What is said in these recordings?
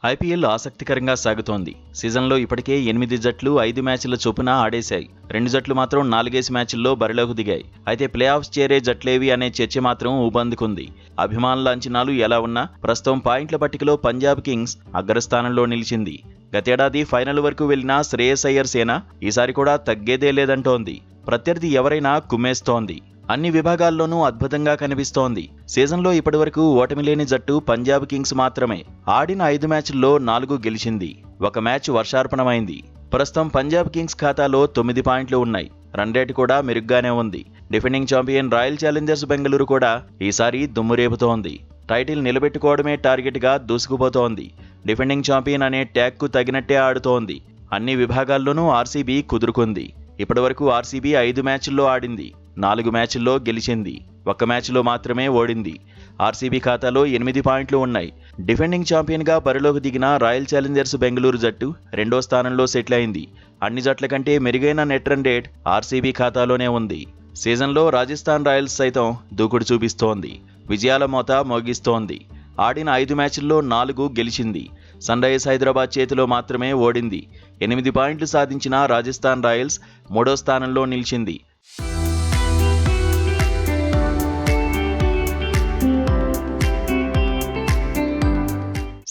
IPL ఆసక్తికరంగా సాగుతోంది. సీజన్లో ఇప్పటికే 8 జట్లు 5 మ్యాచ్ల చొప్పున ఆడేశాయి. 2 జట్లు మాత్రం 4 మ్యాచ్ల్లో బరిలోకి దిగాయి. అయితే ప్లే ఆఫ్స్ చేరే జట్లేవి అనే చర్చ మాత్రం ఊపందుకుంది. అభిమానుల అంచనాలు ఎలా ఉన్నా ప్రస్తుతం పాయింట్ల పట్టికలో పంజాబ్ కింగ్స్ అగ్రస్థానంలో నిలిచింది. గతేడాది ఫైనల్ వరకు వెళ్లిన శ్రేయస్ అయ్యర్ సేన ఈసారి కూడా తగ్గేదే లేదంటోంది. ప్రత్యర్థి ఎవరైనా కుమ్మేస్తోంది. అన్ని విభాగాల్లోనూ అద్భుతంగా కనిపిస్తోంది. సీజన్లో ఇప్పటివరకు ఓటమి లేని జట్టు పంజాబ్ కింగ్స్ మాత్రమే. ఆడిన 5 మ్యాచ్ల్లో 4 గెలిచింది. 1 మ్యాచ్ వర్షార్పణమైంది. ప్రస్తుతం పంజాబ్ కింగ్స్ ఖాతాలో 9 పాయింట్లు ఉన్నాయి. రన్ రేట్ కూడా మెరుగ్గానే ఉంది. Defending champion royal Challengers Bengaluru కూడా ఈసారి దుమ్ము రేపుతోంది. టైటిల్ నిలబెట్టుకోవడమే టార్గెట్గా దూసుకుపోతోంది. డిఫెండింగ్ ఛాంపియన్ అనే ట్యాగ్కు తగినట్టే ఆడుతోంది. అన్ని విభాగాల్లోనూ ఆర్సీబీ కుదురుకుంది. ఇప్పటివరకు ఆర్సీబీ 5 మ్యాచ్ల్లో ఆడింది. 4 మ్యాచ్ల్లో గెలిచింది. 1 మ్యాచ్లో మాత్రమే ఓడింది. ఆర్సీబీ ఖాతాలో 8 పాయింట్లు ఉన్నాయి. డిఫెండింగ్ ఛాంపియన్గా బరిలోకి దిగిన రాయల్ ఛాలెంజర్స్ బెంగళూరు జట్టు 2వ స్థానంలో సెటిల్ అయింది. అన్ని జట్ల కంటే మెరుగైన నెట్ రన్ రేట్ ఆర్సీబీ ఖాతాలోనే ఉంది. సీజన్లో రాజస్థాన్ రాయల్స్ సైతం దూకుడు చూపిస్తోంది. విజయాల మోత మోగిస్తోంది. ఆడిన 5 మ్యాచ్ల్లో 4 గెలిచింది. సన్ రైజర్స్ హైదరాబాద్ చేతిలో మాత్రమే ఓడింది. 8 పాయింట్లు సాధించిన రాజస్థాన్ రాయల్స్ 3వ స్థానంలో నిలిచింది.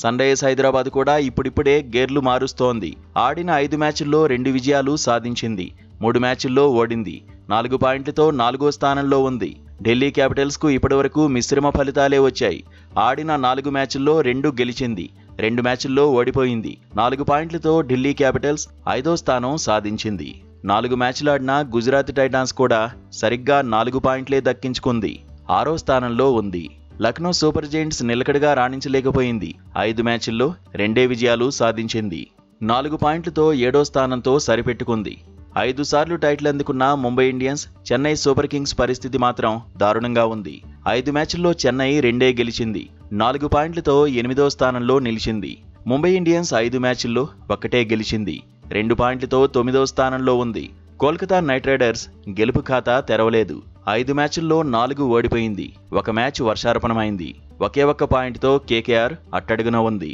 సన్ రైజర్స్ హైదరాబాద్ కూడా ఇప్పుడిప్పుడే గేర్లు మారుస్తోంది. ఆడిన 5 మ్యాచ్ల్లో 2 విజయాలు సాధించింది. 3 మ్యాచ్ల్లో ఓడింది. 4 పాయింట్లతో 4వ స్థానంలో ఉంది. ఢిల్లీ క్యాపిటల్స్కు ఇప్పటివరకు మిశ్రమ ఫలితాలే వచ్చాయి. ఆడిన 4 మ్యాచ్ల్లో 2 గెలిచింది. 2 మ్యాచ్ల్లో ఓడిపోయింది. 4 పాయింట్లతో ఢిల్లీ క్యాపిటల్స్ 5వ స్థానం సాధించింది. 4 మ్యాచ్లు ఆడిన గుజరాత్ టైటాన్స్ కూడా సరిగ్గా 4 పాయింట్లే దక్కించుకుంది. 6వ స్థానంలో ఉంది. లక్నో సూపర్ జెయింట్స్ నిలకడగా రాణించలేకపోయింది. 5 మ్యాచ్ల్లో 2 విజయాలు సాధించింది. 4 పాయింట్లతో 7వ స్థానంతో సరిపెట్టుకుంది. 5 సార్లు టైటిల్ అందుకున్న Mumbai Indians, Chennai super Kings పరిస్థితి మాత్రం దారుణంగా ఉంది. 5 మ్యాచ్ల్లో చెన్నై 2 గెలిచింది. 4 పాయింట్లతో 8వ స్థానంలో నిలిచింది. ముంబై ఇండియన్స్ 5 మ్యాచ్ల్లో 1 గెలిచింది. 2 పాయింట్లతో 9వ స్థానంలో ఉంది. కోల్కతా నైట్ రైడర్స్ గెలుపు ఖాతా తెరవలేదు. 5 మ్యాచ్ల్లో 4 ఓడిపోయింది. 1 మ్యాచ్ వర్షార్పణమైంది. ఒకే 1 పాయింట్తో కేకేఆర్ అట్టడుగున ఉంది.